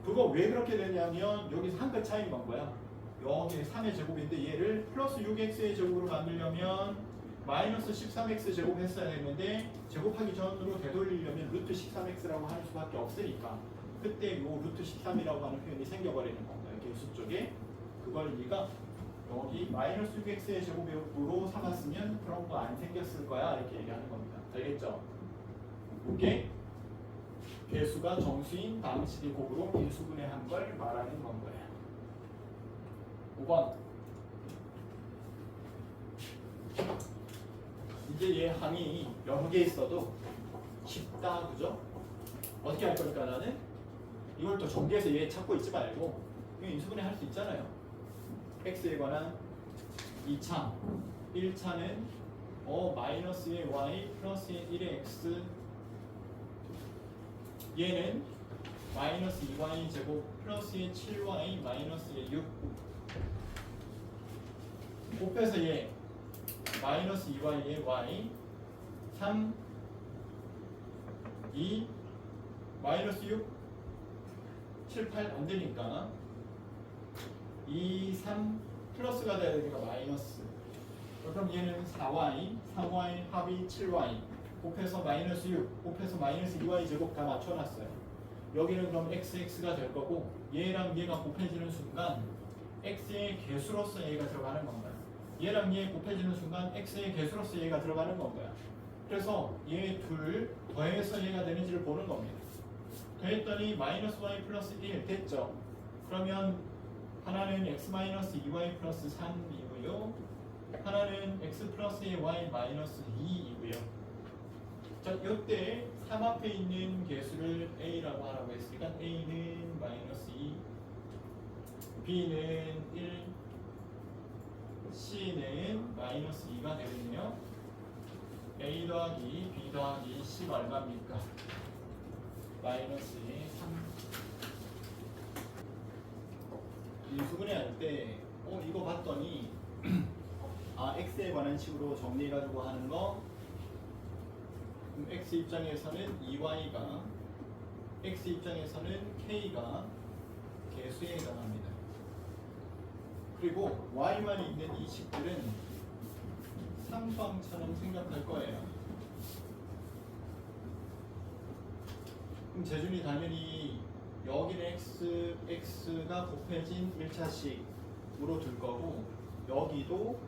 그거 왜 그렇게 되냐면 여기서 한 끗 차이인 건 거야. 여기 3의 제곱인데 얘를 플러스 6x의 제곱으로 만들려면 마이너스 13x 제곱 했어야 되는데 제곱하기 전으로 되돌리려면 루트 13x라고 할 수밖에 없으니까 그때 요 루트 13이라고 하는 표현이 생겨버리는 건가요? 개수 쪽에 그걸 네가 여기 마이너스 6x의 제곱으로 삼았으면 그런 거 안 생겼을 거야 이렇게 얘기하는 겁니다. 알겠죠? 이게 개수가 정수인 방식의 곱으로 인수분해한 걸 말하는 건 거예요. 5번. 이제 얘 항이 여러 개 있어도 쉽다, 그죠? 어떻게 할 거니까 나는 이걸 또 전개해서 얘 찾고 있지 말고 이거 인수분해 할 수 있잖아요. x에 관한 2차, 1차는 마이너스의 y 플러스의 1의 x, 얘는 마이너스 2y 제곱 플러스의 7y 마이너스의 6 곱해서 얘 마이너스 2y의 y 3 2 마이너스 6 7, 8 안 되니까 2, 3 플러스가 돼야 되니까 마이너스. 그럼 얘는 4y, 3y 합이 7y 곱해서 마이너스 6 곱해서 마이너스 2y 제곱 다 맞춰놨어요. 여기는 그럼 xx가 될 거고 얘랑 얘가 곱해지는 순간 x의 개수로서 얘가 들어가는 건가요? 얘랑 얘 곱해지는 순간 x의 개수로서 얘가 들어가는 건가요? 그래서 얘 둘 더해서 얘가 되는지를 보는 겁니다. 더했더니 마이너스 y 플러스 1 됐죠? 그러면 하나는 x 마이너스 2y 플러스 3이고요. 하나는 x 플러스 y 마이너스 2이고요. 자, 이때 3 앞에 있는 개수를 a라고 하라고 했으니까 a는 마이너스 2, b는 1, c는 마이너스 2가 되거든요. a 더하기 b 더하기 c가 얼마입니까? 마이너스 3. 인수분해 할 때 이거 봤더니 x에 관한 식으로 정리해가지고 하는 거, x 입장에서는 2y가, x 입장에서는 k가 개수에 해당합니다. 그리고 y만 있는 이 식들은 상수항처럼 생각할 거예요. 그럼 재준이 당연히 여기는 x가 곱해진 1차식으로 둘 거고 여기도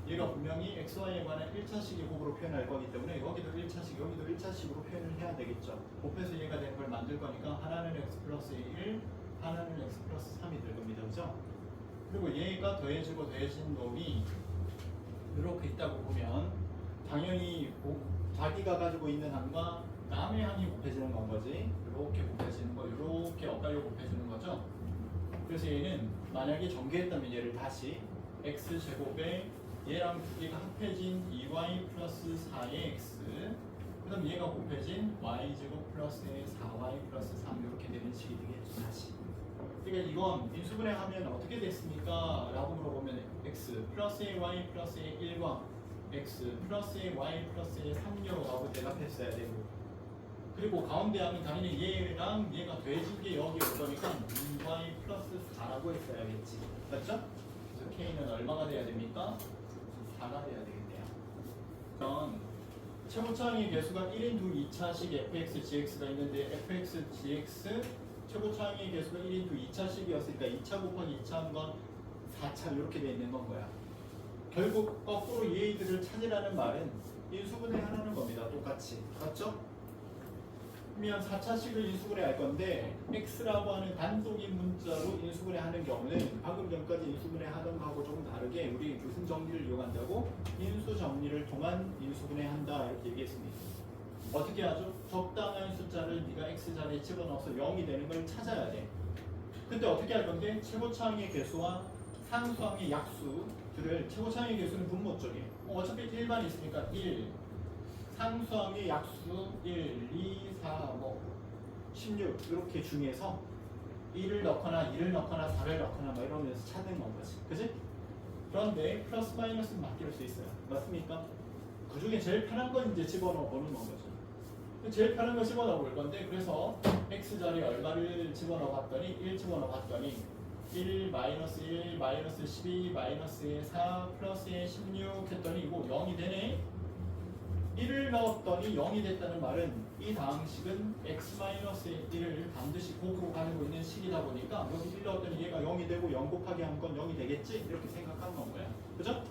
얘가 분명히 xy에 관한 1차식의 곱으로 표현할 거기 때문에 여기도 1차식, 여기도 1차식으로 표현을 해야 되겠죠. 곱해서 얘가 되는 걸 만들 거니까 하나는 x 플러스 1, 하나는 x 플러스 3이 될 겁니다. 그죠? 그리고 얘가 더해지고 더해진 놈이 이렇게 있다고 보면 당연히 자기가 가지고 있는 항과 남의 항이 곱해지는 건 거지. 이렇게 곱해지는 거, 이렇게 엇갈려 곱해지는 거죠. 그래서 얘는 만약에 전개했다면 얘를 다시 x 제곱에 얘랑 두 개가 합해진 2y 플러스 4의 x, 그 다음 얘가 곱해진 y 제곱 플러스의 4y 플러스 3 이렇게 되는 식이 되겠죠. 다시. 그러니까 이건 인수분해 하면 어떻게 됐습니까? 라고 물어보면 x 플러스의 y 플러스의 1과 x 플러스의 y 플러스의 3요 라고 대답했어야 되고, 그리고 가운데 항은 당연히 얘랑 얘가 더해진 게 여기 올 거니까 2y 플러스 4라고 했어야겠지. 맞죠? 그래서 k는 얼마가 돼야 됩니까? 4가 돼야 되겠네요. 그럼 최고차항의 개수가 1인두 2차식 fx, gx가 있는데 fx, gx 최고차항의 개수가 1인두 2차식이었으니까 2차 곱하기 2차 한 건 4차 이렇게 돼 있는 건 거야. 결국 거꾸로 얘들을 찾으라는 말은 인수분해 하라는 겁니다. 똑같이. 맞죠? 그러면 4차식을 인수분해 할 건데 x라고 하는 단독인 문자로 인수분해 하는 경우는 방금 전까지 인수분해 하던 거하고 조금 다르게 우리 무슨 정리를 이용한다고? 인수 정리를 통한 인수분해 한다 이렇게 얘기했습니다. 어떻게 하죠? 적당한 숫자를 네가 x자리에 집어넣어서 0이 되는 걸 찾아야 돼. 그때 어떻게 할 건데? 최고차항의 개수와 상수항의 약수들을, 최고차항의 개수는 분모 쪽에 어차피 1만 있으니까 1, 상수항의 약수 1, 2, 4, 16 이렇게 중에서 1을 넣거나 2를 넣거나 4를 넣거나 이러면서 찾는 건 거지. 그지? 그런데 플러스 마이너스는 바뀔 수 있어요. 맞습니까? 그 중에 제일 편한 건 이제 집어넣어 보는 건 거죠. 제일 편한 거 집어넣어 볼 건데, 그래서 x자리에 얼마를 집어넣어 봤더니 1 집어넣어 봤더니 1, 마이너스 1, 마이너스 12, 마이너스 4, 플러스 16 했더니 이거 0이 되네? 1을 넣었더니 0이 됐다는 말은 이 다항식은 x-1을 반드시 곱으로 가지고 있는 식이다 보니까 여기 1 넣었더니 얘가 0이 되고 0 곱하기 한 건 0이 되겠지? 이렇게 생각한 건 거야. 그죠?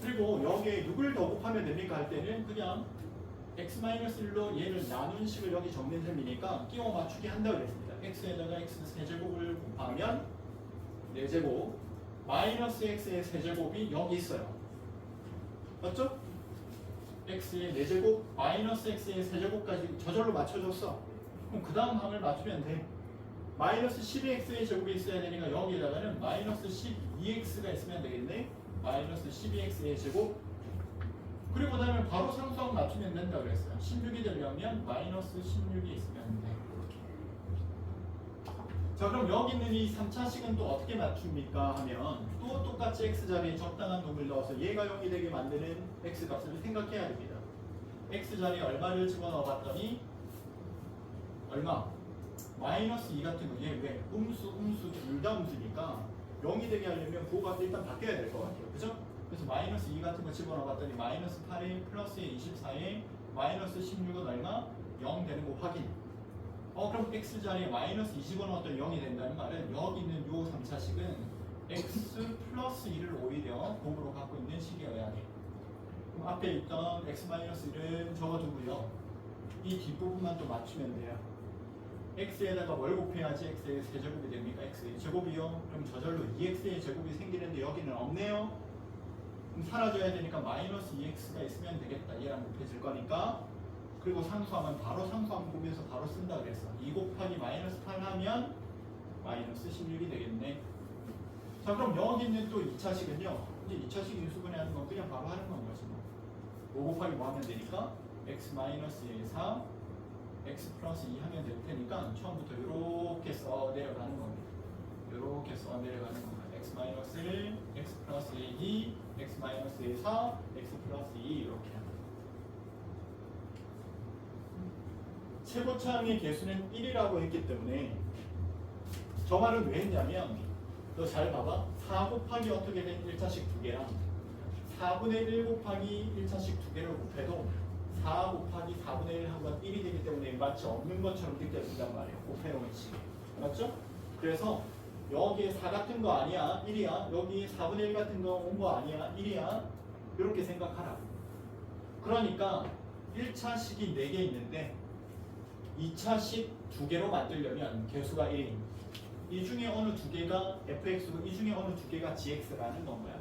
그리고 여기에 6을 더 곱하면 됩니까? 할 때는 그냥 x-1로 얘를 나눈 식을 여기 적는 셈이니까 끼워 맞추기 한다고 그랬습니다. x에다가 x 세제곱을 곱하면 4제곱 마이너스 x의 세제곱이 여기 있어요. 맞죠? x의 4제곱 마이너스 x의 세제곱까지 저절로 맞춰줬어. 그럼 그 다음 항을 맞추면 돼. 마이너스 12x의 제곱이 있어야 되니까 여기에다가는 마이너스 12x가 있으면 되겠네. 마이너스 12x의 제곱. 그리고 그다음에 바로 상수항 맞추면 된다 그랬어요. 16이 되려면 마이너스 16이 있으면 돼. 자, 그럼 여기 있는 이 3차식은 또 어떻게 맞춥니까 하면 또 똑같이 x자리에 적당한 놈을 넣어서 얘가 0이 되게 만드는 x값을 생각해야 됩니다. x자리에 얼마를 집어넣어 봤더니 얼마? 마이너스 2 같은 거. 얘 왜? 음수 둘 다 음수니까 0이 되게 하려면 부호가 일단 바뀌어야 될 것 같아요. 그죠? 그래서 마이너스 2 같은 거 집어넣어 봤더니 마이너스 8에 플러스에 24에 마이너스 16은 얼마? 0 되는 거 확인. 그럼 x자리에 마이너스 2 집어넣었더니 0이 된다는 말은 여기 있는 요 3차식은 x 플러스 1을 오히려 곱으로 갖고 있는 식이어야 돼. 그럼 앞에 있던 x-1은 적어두고요. 이 뒷부분만 또 맞추면 돼요. x에다가 뭘 곱해야지 x의 세제곱이 됩니까? x의 제곱이요. 그럼 저절로 2x의 제곱이 생기는데 여기는 없네요. 그럼 사라져야 되니까 마이너스 2x가 있으면 되겠다. 얘랑 곱해질 거니까. 그리고 상수하면 바로 상수함 보면서 바로 쓴다 그랬어. 2 곱하기 마이너스 8 하면 마이너스 16이 되겠네. 자, 그럼 여기 있는 또 2차식은요. 이제 2차식 인수분해 하는 건 그냥 바로 하는 건 거지 뭐. 5 곱하기 뭐 하면 되니까 x 마이너스 4 x 플러스 2 하면 될 테니까 처음부터 이렇게 써 내려가는 겁니다. 이렇게 써 내려가는 겁니다. x 마이너스 1, x 플러스 2, x 마이너스 4, x 플러스 2 이렇게 하는. 최고차항의 개수는 1이라고 했기 때문에 저 말은 왜 했냐면 너 잘 봐봐. 4 곱하기 어떻게 된 1차식 2개랑 4분의 1 곱하기 1차식 2개를 곱해도 4 곱하기 4분의 1하고가 1이 되기 때문에 마치 없는 것처럼 느껴진단 말이에요. 곱해놓은 식이. 맞죠? 그래서 여기에 4 같은 거 아니야 1이야. 여기 4분의 1 같은 거 온 거 아니야 1이야. 이렇게 생각하라고. 그러니까 1차식이 4개 있는데 2차식 2개로 만들려면 개수가 1인 이 중에 어느 2개가 fx고 이 중에 어느 2개가 gx라는 건 거야.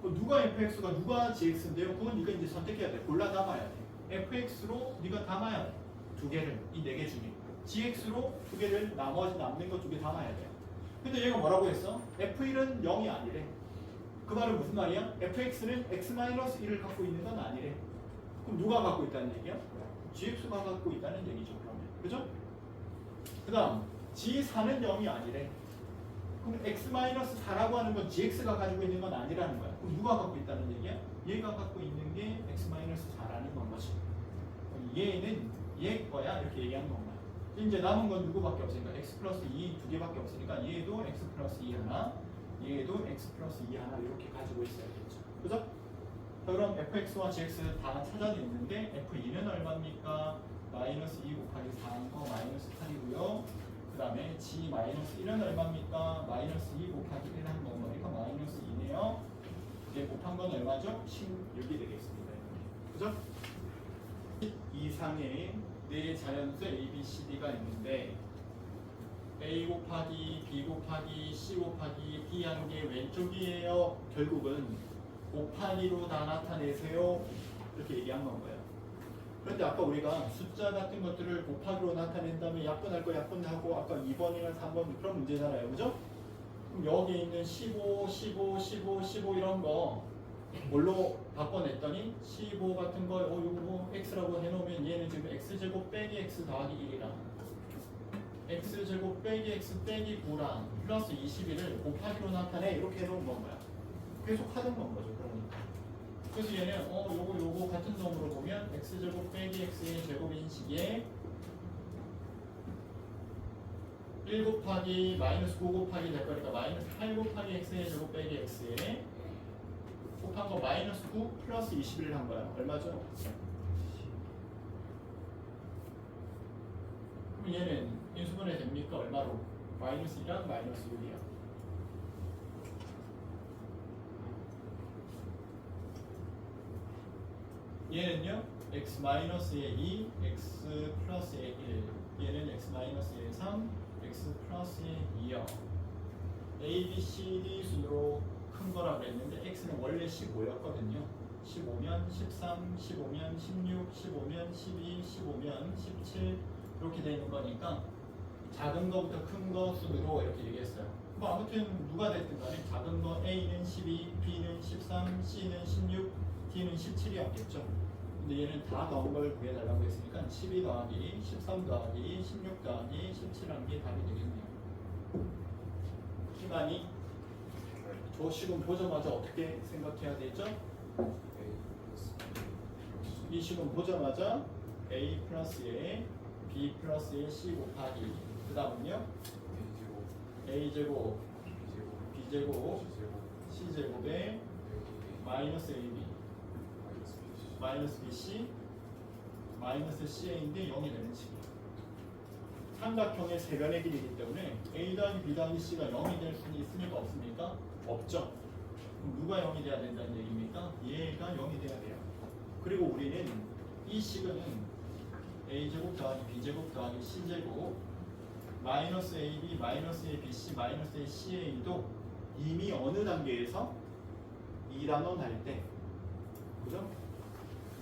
누가 fx가 누가 gx인데요? 그건 네가 이제 선택해야 돼. 골라 담아야 돼. fx로 네가 담아야 돼. 2개를 이 4개 중에 gx로 2개를 나머지 남는 거 2개 담아야 돼. 근데 얘가 뭐라고 했어? f1은 0이 아니래. 그 말은 무슨 말이야? fx는 x-1을 갖고 있는 건 아니래. 그럼 누가 갖고 있다는 얘기야? gx가 갖고 있다는 얘기죠. 그러면 그죠? 그 다음 g4는 0이 아니래. 그럼 x-4라고 하는 건 gx가 가지고 있는 건 아니라는 거야. 그럼 누가 갖고 있다는 얘기야? 얘가 갖고 있는 게 x-4라는 건 거지. 얘는 얘 거야 이렇게 얘기하는 건가요? 이제 남은 건 누구밖에 없으니까 x 플러스 2 두 개밖에 없으니까 얘도 x 플러스 2 하나, 얘도 x 플러스 2 하나 이렇게 가지고 있어야겠죠. 그죠? 자, 그럼 fx와 gx 다 찾아냈는데 f2는 얼마입니까? 마이너스 2 곱하기 4한 거 마이너스 8이고요. 그 다음에 g 마이너스 1은 얼마입니까? 마이너스 2 곱하기 1 한 거 그러니까 마이너스 2네요. 이제 곱한 건 얼마죠? 16이 되겠습니다. 그죠? 이상의 네 자연수 A, B, C, D가 있는데 A 곱하기 B 곱하기 C 곱하기 D 한 게 왼쪽이에요. 결국은 곱하기로 다 나타내세요. 이렇게 얘기한 건 거예요. 그런데 아까 우리가 숫자 같은 것들을 곱하기로 나타낸 다음에 약분할 거 약분하고 아까 2번이나 3번 그런 문제잖아요. 그죠? 그럼 여기 있는 15, 15, 15, 15 이런 거 뭘로 바꿔냈더니 15 같은 거 요거 x라고 해놓으면 얘는 지금 x제곱 빼기 x 더하기 1이랑 x제곱 빼기 x 빼기 9랑 플러스 21을 곱하기로 나타내 이렇게 해놓은 건 거야. 계속 하던 건 거죠. 그러니까. 그래서 얘는 요거 같은 놈으로 보면 x제곱 빼기 x의 제곱인 식에 1 곱하기 마이너스 9 곱하기 될 거니까 마이너스 8 곱하기 x의 제곱 빼기 x에 곱한 거 마이너스 9 플러스 21을 한 거야. 얼마죠? 그럼 얘는 인수분해 됩니까? 얼마로? 마이너스 1이랑 마이너스 6이야. 얘는요? x 마이너스의 2, x 플러스의 1. 얘는 x 마이너스의 3, x 플러스의 2요. A, B, C, D 순으로 큰 거라고 그랬는데 x는 원래 15였거든요. 15면 13, 15면 16, 15면 12, 15면 17 이렇게 되는 거니까 작은 거부터 큰 거 순으로 이렇게 얘기했어요. 뭐 아무튼 누가 됐든 간에 작은 거 A는 12, B는 13, C는 16, D는 17이었겠죠. 근데 얘는 다 넣은 걸 구해달라고 했으니까 12 더하기 13 더하기 16 더하기 17하는 게 답이 되겠네요. 시간이 저 식은 보자마자 어떻게 생각해야 되죠? 이 식은 보자마자 A 플러스에 B 플러스에 C 곱하기 그 다음은요? A제곱 B제곱 C제곱에 마이너스 AB 마이너스 BC 마이너스 CA인데 0이 되는 식이에요. 삼각형의 세변의 길이기 때문에 A 더하기 B 더하기 C가 0이 될 수는 있습니까? 없습니까? 없죠. 그럼 누가 0이 돼야 된다는 얘기입니까? 얘가 0이 돼야 돼요. 그리고 우리는 이 식은 A제곱 더하기 B제곱 더하기 C제곱 마이너스 AB 마이너스 ABC 마이너스 CA도 이미 어느 단계에서 2단원 할 때 그죠?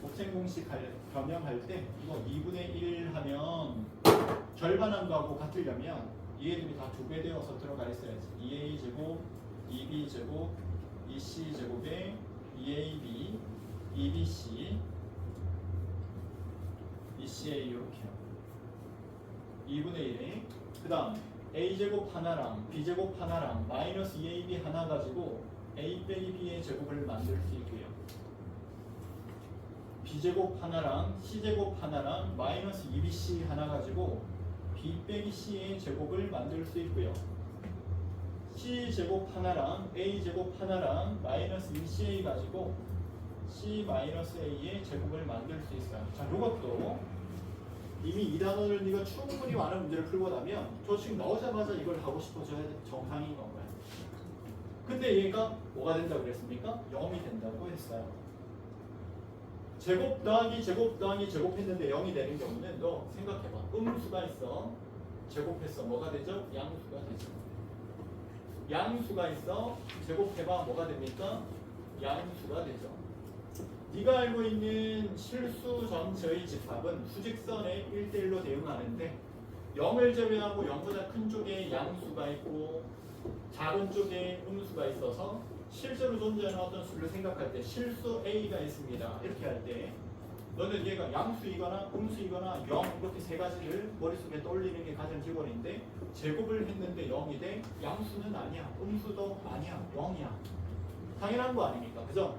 곱셈 공식 변형할 때 이거 2분의 1 하면 절반한 거하고 같으려면 얘들이 다 2배 되어서 들어가 있어야지. 2a제곱 2b제곱 2c제곱에 2ab 2bc 2ca 이렇게요. 2분의 1에 그 다음 a제곱 하나랑 b제곱 하나랑 마이너스 2ab 하나 가지고 a 빼기 b의 제곱을 만들 수 있고요. b제곱 하나랑 c제곱 하나랑 마이너스 2bc 하나 가지고 b 빼기 c의 제곱을 만들 수 있고요. c제곱 하나랑 a제곱 하나랑 마이너스 2ca 가지고 c 마이너스 a의 제곱을 만들 수 있어요. 자, 이것도 이미 2단원을 네가 충분히 많은 문제를 풀고 나면 저 지금 나오자마자 이걸 하고 싶어져야 정상인 건가요? 근데 얘가 뭐가 된다고 그랬습니까? 0이 된다고 했어요. 제곱 더하기 제곱 더하기 제곱했는데 0이 되는 경우는 너 생각해봐. 음수가 있어. 제곱했어. 뭐가 되죠? 양수가 되죠. 양수가 있어. 제곱해봐. 뭐가 됩니까? 양수가 되죠. 네가 알고 있는 실수 전체의 집합은 수직선에 1대1로 대응하는데 0을 제외하고 0보다 큰 쪽에 양수가 있고 작은 쪽에 음수가 있어서 실제로 존재하는 어떤 수를 생각할 때 실수 A가 있습니다. 이렇게 할 때 너는 얘가 양수이거나 음수이거나 0 이렇게 세 가지를 머릿속에 떠올리는 게 가장 기본인데 제곱을 했는데 0이 돼? 양수는 아니야. 음수도 아니야. 0이야. 당연한 거 아닙니까? 그죠?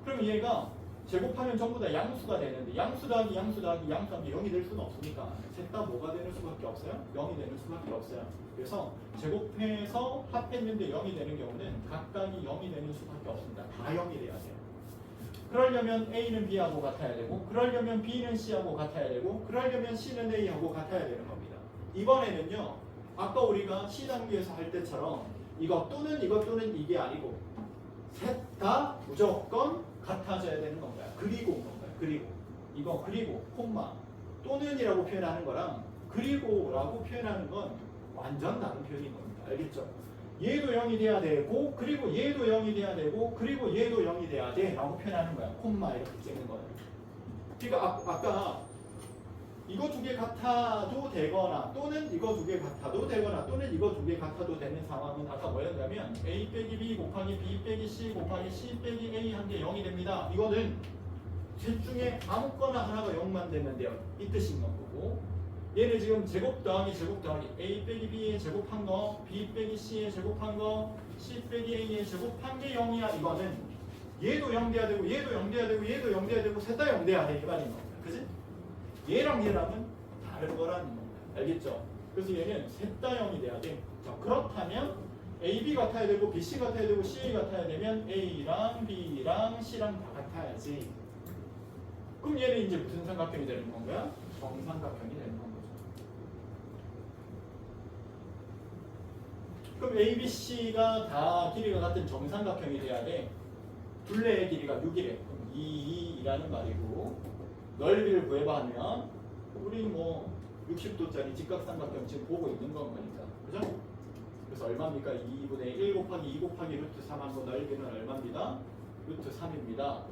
그럼 얘가 제곱하면 전부 다 양수가 되는데 양수 더하기 양수 더하기 양수하면 0이 될 수는 없으니까 셋 다 뭐가 되는 수밖에 없어요? 0이 되는 수밖에 없어요. 그래서 제곱해서 합했는데 0이 되는 경우는 각각이 0이 되는 수밖에 없습니다. 다 0이 돼야 돼요. 그러려면 A는 B하고 같아야 되고 그러려면 B는 C하고 같아야 되고 그러려면 C는 A하고 같아야 되는 겁니다. 이번에는요. 아까 우리가 C 단계에서 할 때처럼 이거 또는 이게 아니고 셋 다 무조건 같아져야 되는 건가요? 그리고 건가요? 그리고 콤마 또는이라고 표현하는 거랑 그리고라고 표현하는 건 완전 다른 표현인 겁니다. 알겠죠? 얘도 0이 돼야 되고 그리고 얘도 0이 돼야 되고 그리고 얘도 0이 돼야 돼 라고 표현하는 거야. 콤마 이렇게 찍는 거예요. 그러니까 아까 이거 두 개 같아도 되거나 또는 이거 두 개 같아도 되거나 또는 이거 두 개 같아도 되는 상황은 아까 뭐였냐면 A 빼기 B 곱하기 B 빼기 C 곱하기 C 빼기 A 한 게 0이 됩니다. 이거는 셋 중에 아무거나 하나가 0만 되면 돼요. 이 뜻인 거고 얘는 지금 제곱 더하기 A 빼기 B의 제곱한 거 B 빼기 C의 제곱한 거 C 빼기 A의 제곱한 게 0이야. 이거는 얘도 0 돼야 되고 얘도 0 돼야 되고 얘도 0 돼야 되고 셋 다 0 돼야 돼. 이 말인 겁니다. 그지? 얘랑 얘랑은 다른 거라는 겁니다. 알겠죠? 그래서 얘는 셋 다 0이 돼야 돼. 자, 그렇다면 AB 같아야 되고 BC 같아야 되고 CA 같아야 되면 A랑 B랑 C랑 다 같아야지. 그럼 얘는 이제 무슨 삼각형이 되는 건가요? 정삼각형이 되는 건 거죠. 그럼 A, B, C가 다 길이가 같은 정삼각형이 돼야 돼. 둘레의 길이가 6이래. 그럼 2이라는 말이고 넓이를 구해봐 하면 우리 뭐 60도짜리 직각삼각형 지금 보고 있는 건 거니까 그죠? 그래서 얼마입니까? 2분의 1 곱하기 2 곱하기 루트 3 한 거 넓이는 얼마입니다? 루트 3입니다.